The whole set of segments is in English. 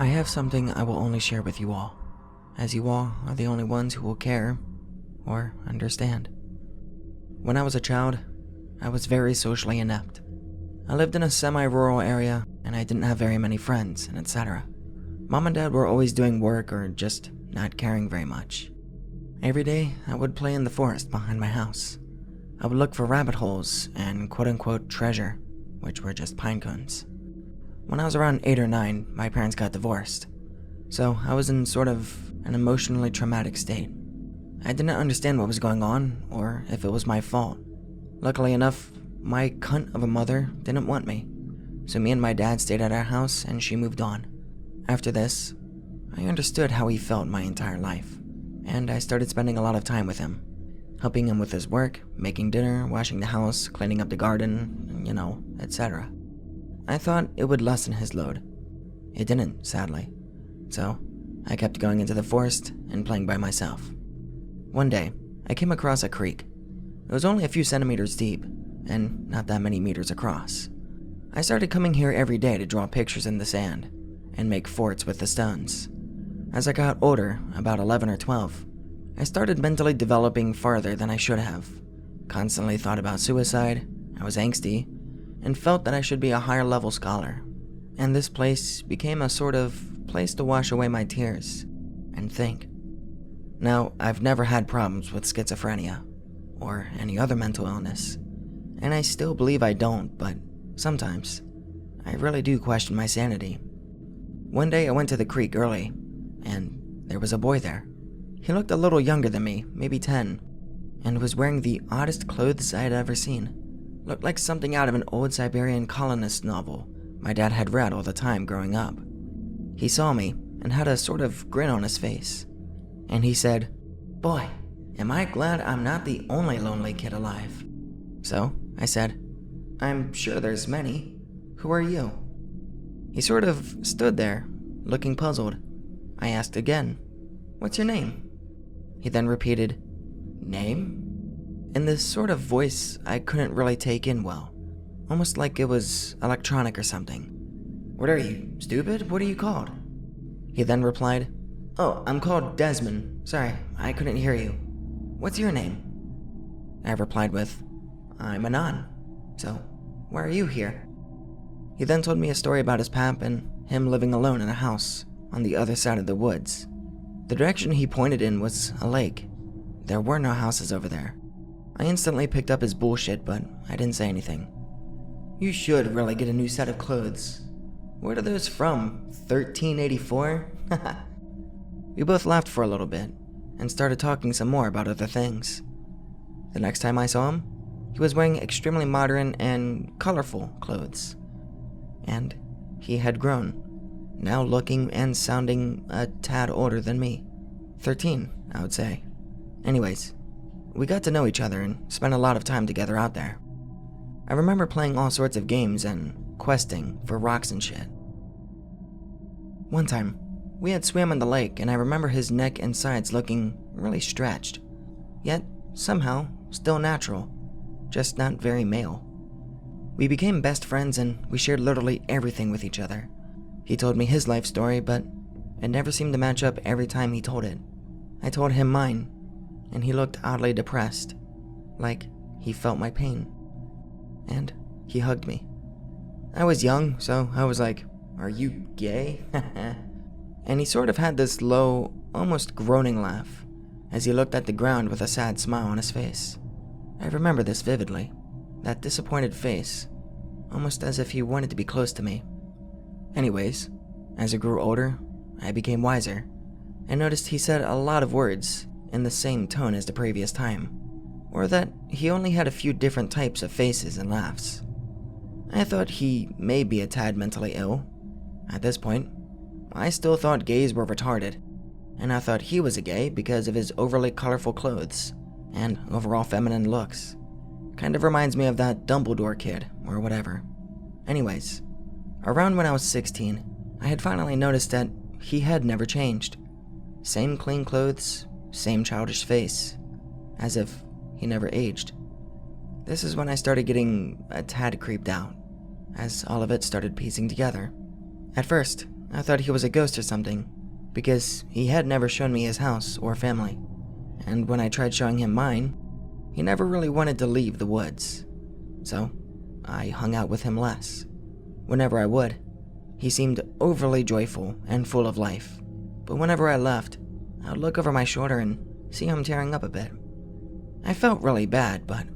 I have something I will only share with you all, as you all are the only ones who will care or understand. When I was a child, I was very socially inept. I lived in a semi-rural area and I didn't have very many friends and etc. Mom and Dad were always doing work or just not caring very much. Every day, I would play in the forest behind my house. I would look for rabbit holes and quote-unquote treasure, which were just pine cones. When I was around 8 or 9, my parents got divorced, so I was in sort of an emotionally traumatic state. I didn't understand what was going on or if it was my fault. Luckily enough, my cunt of a mother didn't want me, so me and my dad stayed at our house and she moved on. After this, I understood how he felt my entire life, and I started spending a lot of time with him, helping him with his work, making dinner, washing the house, cleaning up the garden, etc. I thought it would lessen his load. It didn't, sadly. So, I kept going into the forest and playing by myself. One day, I came across a creek. It was only a few centimeters deep, and not that many meters across. I started coming here every day to draw pictures in the sand, and make forts with the stones. As I got older, about 11 or 12, I started mentally developing farther than I should have. Constantly thought about suicide, I was angsty, and felt that I should be a higher level scholar. And this place became a sort of place to wash away my tears and think. Now, I've never had problems with schizophrenia or any other mental illness, and I still believe I don't, but sometimes I really do question my sanity. One day I went to the creek early, and there was a boy there. He looked a little younger than me, maybe 10, and was wearing the oddest clothes I had ever seen. Looked like something out of an old Siberian colonist novel my dad had read all the time growing up. He saw me and had a sort of grin on his face, and he said, "Boy, am I glad I'm not the only lonely kid alive." So I said, "I'm sure there's many. Who are you?" He sort of stood there, looking puzzled. I asked again, "What's your name?" He then repeated, "Name?" in this sort of voice I couldn't really take in well, almost like it was electronic or something. "What are you, stupid? What are you called?" He then replied, "Oh, I'm called Desmond. Sorry, I couldn't hear you. What's your name?" I replied with, "I'm Anon. So, why are you here?" He then told me a story about his pap and him living alone in a house on the other side of the woods. The direction he pointed in was a lake. There were no houses over there. I instantly picked up his bullshit, but I didn't say anything. "You should really get a new set of clothes. Where are those from? 1384? We both laughed for a little bit and started talking some more about other things. The next time I saw him, he was wearing extremely modern and colorful clothes. And he had grown, now looking and sounding a tad older than me. 13, I would say. Anyways, we got to know each other and spent a lot of time together out there. I remember playing all sorts of games and questing for rocks and shit. One time, we had swam in the lake and I remember his neck and sides looking really stretched, yet somehow still natural, just not very male. We became best friends and we shared literally everything with each other. He told me his life story, but it never seemed to match up every time he told it. I told him mine, and he looked oddly depressed, like he felt my pain. And he hugged me. I was young, so I was like, "Are you gay?" And he sort of had this low, almost groaning laugh as he looked at the ground with a sad smile on his face. I remember this vividly, that disappointed face, almost as if he wanted to be close to me. Anyways, as I grew older, I became wiser. I noticed he said a lot of words in the same tone as the previous time, or that he only had a few different types of faces and laughs. I thought he may be a tad mentally ill. At this point, I still thought gays were retarded, and I thought he was a gay because of his overly colorful clothes and overall feminine looks. Kind of reminds me of that Dumbledore kid, or whatever. Anyways, around when I was 16, I had finally noticed that he had never changed. Same clean clothes, same childish face, as if he never aged. This is when I started getting a tad creeped out, as all of it started piecing together. At first, I thought he was a ghost or something, because he had never shown me his house or family, and when I tried showing him mine, he never really wanted to leave the woods. So, I hung out with him less. Whenever I would, he seemed overly joyful and full of life, but whenever I left, I would look over my shoulder and see him tearing up a bit. I felt really bad, but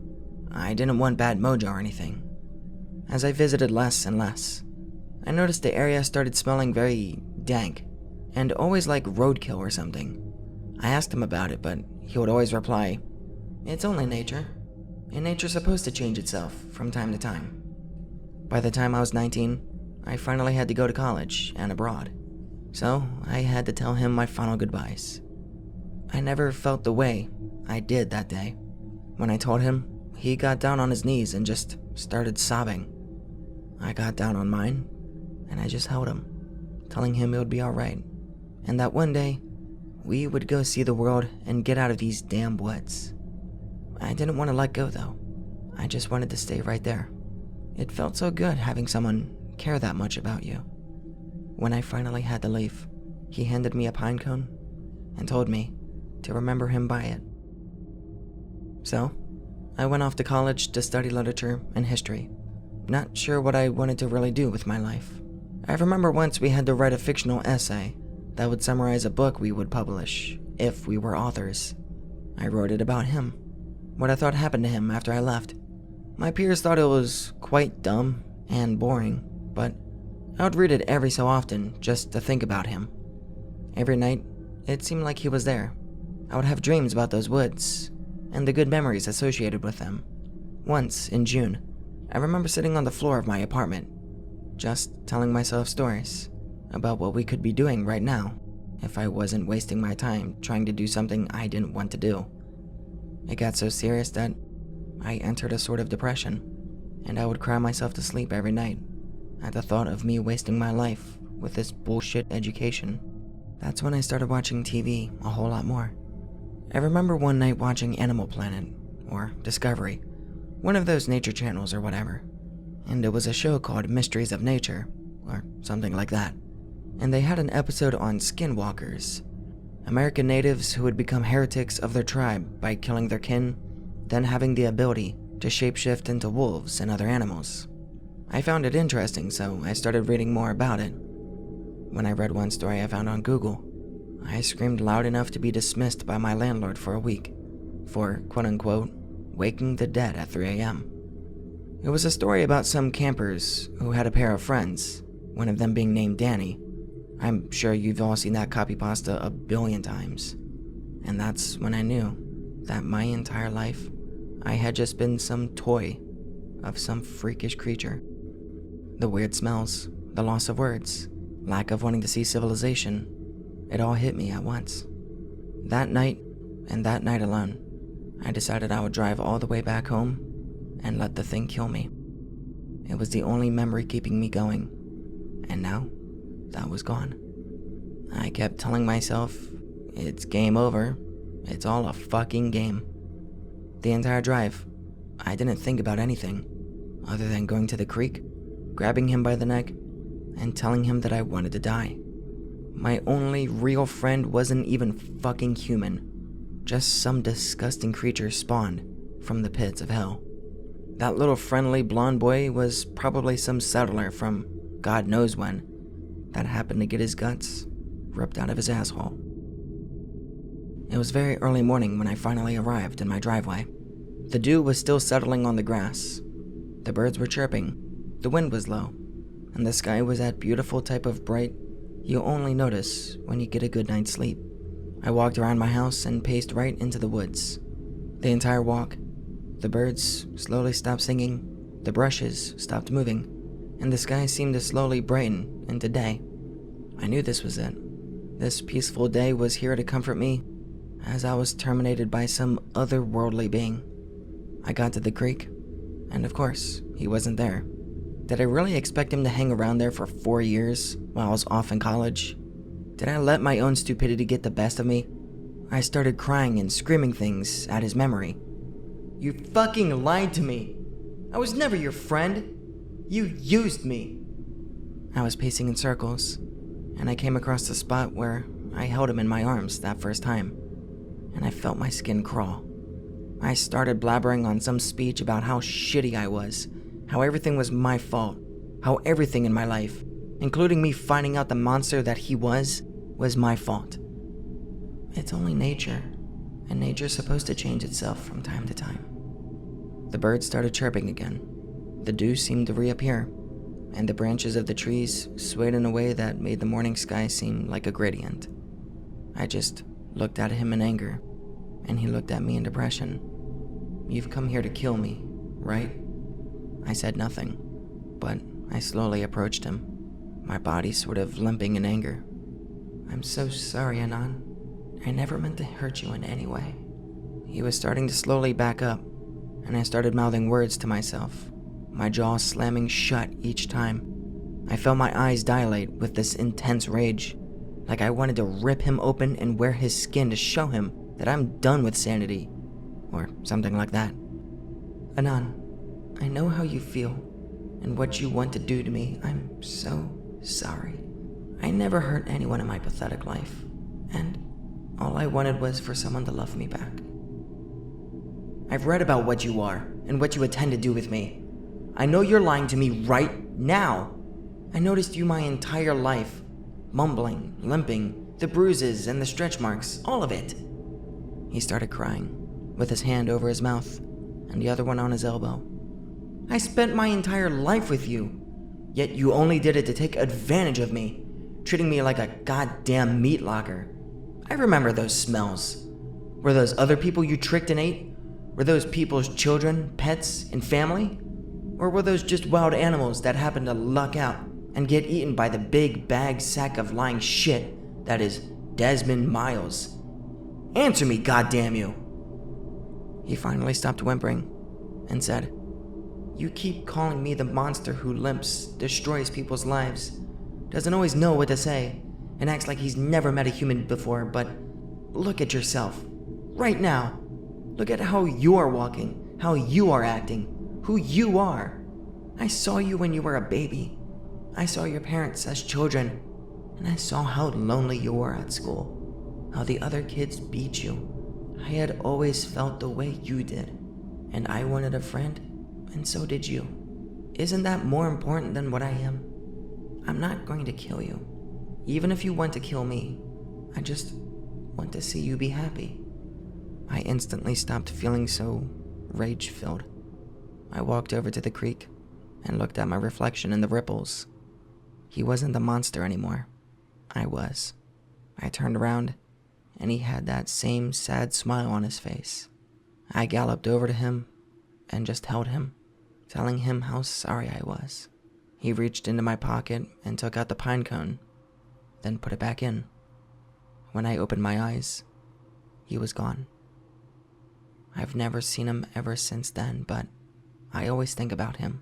I didn't want bad mojo or anything. As I visited less and less, I noticed the area started smelling very dank, and always like roadkill or something. I asked him about it, but he would always reply, "It's only nature, and nature's supposed to change itself from time to time." By the time I was 19, I finally had to go to college and abroad, so I had to tell him my final goodbyes. I never felt the way I did that day. When I told him, he got down on his knees and just started sobbing. I got down on mine, and I just held him, telling him it would be alright, and that one day, we would go see the world and get out of these damn woods. I didn't want to let go though. I just wanted to stay right there. It felt so good having someone care that much about you. When I finally had to leave, he handed me a pine cone and told me to remember him by it. So, I went off to college to study literature and history, not sure what I wanted to really do with my life. I remember once we had to write a fictional essay that would summarize a book we would publish, if we were authors. I wrote it about him, what I thought happened to him after I left. My peers thought it was quite dumb and boring, but I would read it every so often just to think about him. Every night, it seemed like he was there. I would have dreams about those woods, and the good memories associated with them. Once, in June, I remember sitting on the floor of my apartment, just telling myself stories about what we could be doing right now if I wasn't wasting my time trying to do something I didn't want to do. It got so serious that I entered a sort of depression, and I would cry myself to sleep every night at the thought of me wasting my life with this bullshit education. That's when I started watching TV a whole lot more. I remember one night watching Animal Planet, or Discovery, one of those nature channels or whatever, and it was a show called Mysteries of Nature, or something like that, and they had an episode on skinwalkers, American natives who would become heretics of their tribe by killing their kin, then having the ability to shapeshift into wolves and other animals. I found it interesting, so I started reading more about it. When I read one story I found on Google, I screamed loud enough to be dismissed by my landlord for a week for, quote-unquote, waking the dead at 3 a.m. It was a story about some campers who had a pair of friends, one of them being named Danny. I'm sure you've all seen that copy pasta a billion times. And that's when I knew that my entire life, I had just been some toy of some freakish creature. The weird smells, the loss of words, lack of wanting to see civilization, it all hit me at once. That night, and that night alone, I decided I would drive all the way back home and let the thing kill me. It was the only memory keeping me going, and now, that was gone. I kept telling myself, it's game over, it's all a fucking game. The entire drive, I didn't think about anything, other than going to the creek, grabbing him by the neck, and telling him that I wanted to die. My only real friend wasn't even fucking human, just some disgusting creature spawned from the pits of hell. That little friendly blonde boy was probably some settler from God knows when that happened to get his guts ripped out of his asshole. It was very early morning when I finally arrived in my driveway. The dew was still settling on the grass. The birds were chirping, the wind was low, and the sky was that beautiful type of bright you only notice when you get a good night's sleep. I walked around my house and paced right into the woods. The entire walk, the birds slowly stopped singing, the brushes stopped moving, and the sky seemed to slowly brighten into day. I knew this was it. This peaceful day was here to comfort me as I was terminated by some otherworldly being. I got to the creek, and of course, he wasn't there. Did I really expect him to hang around there for 4 years while I was off in college? Did I let my own stupidity get the best of me? I started crying and screaming things at his memory. You fucking lied to me. I was never your friend. You used me. I was pacing in circles, and I came across the spot where I held him in my arms that first time, and I felt my skin crawl. I started blabbering on some speech about how shitty I was, how everything was my fault, how everything in my life, including me finding out the monster that he was my fault. It's only nature, and nature's supposed to change itself from time to time. The birds started chirping again. The dew seemed to reappear, and the branches of the trees swayed in a way that made the morning sky seem like a gradient. I just looked at him in anger, and he looked at me in depression. "You've come here to kill me, right?" I said nothing, but I slowly approached him, my body sort of limping in anger. "I'm so sorry, Anan. I never meant to hurt you in any way." He was starting to slowly back up, and I started mouthing words to myself, my jaw slamming shut each time. I felt my eyes dilate with this intense rage, like I wanted to rip him open and wear his skin to show him that I'm done with sanity, or something like that. "Anan, I know how you feel, and what you want to do to me. I'm so sorry. I never hurt anyone in my pathetic life, and all I wanted was for someone to love me back. I've read about what you are, and what you intend to do with me. I know you're lying to me right now. I noticed you my entire life. Mumbling, limping, the bruises and the stretch marks, all of it." He started crying, with his hand over his mouth, and the other one on his elbow. "I spent my entire life with you, yet you only did it to take advantage of me, treating me like a goddamn meat locker. I remember those smells. Were those other people you tricked and ate? Were those people's children, pets, and family? Or were those just wild animals that happened to luck out and get eaten by the big bag sack of lying shit that is Desmond Miles? Answer me, goddamn you!" He finally stopped whimpering and said, "You keep calling me the monster who limps, destroys people's lives, doesn't always know what to say, and acts like he's never met a human before, but look at yourself, right now. Look at how you're walking, how you are acting, who you are. I saw you when you were a baby. I saw your parents as children, and I saw how lonely you were at school, how the other kids beat you. I had always felt the way you did, and I wanted a friend, and so did you. Isn't that more important than what I am? I'm not going to kill you, even if you want to kill me. I just want to see you be happy." I instantly stopped feeling so rage-filled. I walked over to the creek and looked at my reflection in the ripples. He wasn't the monster anymore. I was. I turned around, and he had that same sad smile on his face. I galloped over to him and just held him, telling him how sorry I was. He reached into my pocket and took out the pine cone, then put it back in. When I opened my eyes, he was gone. I've never seen him ever since then, but I always think about him.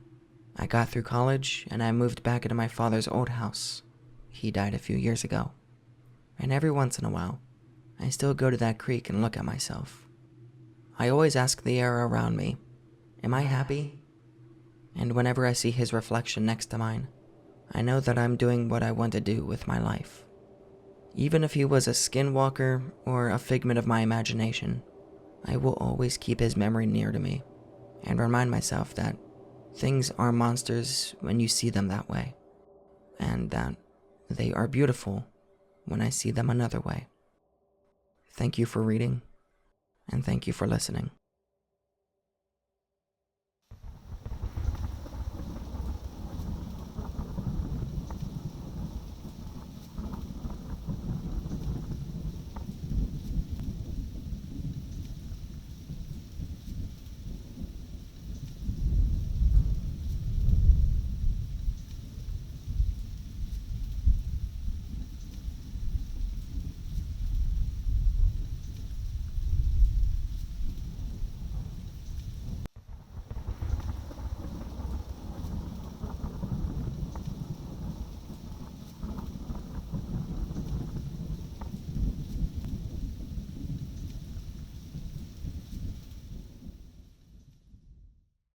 I got through college, and I moved back into my father's old house. He died a few years ago. And every once in a while, I still go to that creek and look at myself. I always ask the air around me, am I happy? And whenever I see his reflection next to mine, I know that I'm doing what I want to do with my life. Even if he was a skinwalker or a figment of my imagination, I will always keep his memory near to me and remind myself that things are monsters when you see them that way, and that they are beautiful when I see them another way. Thank you for reading, and thank you for listening.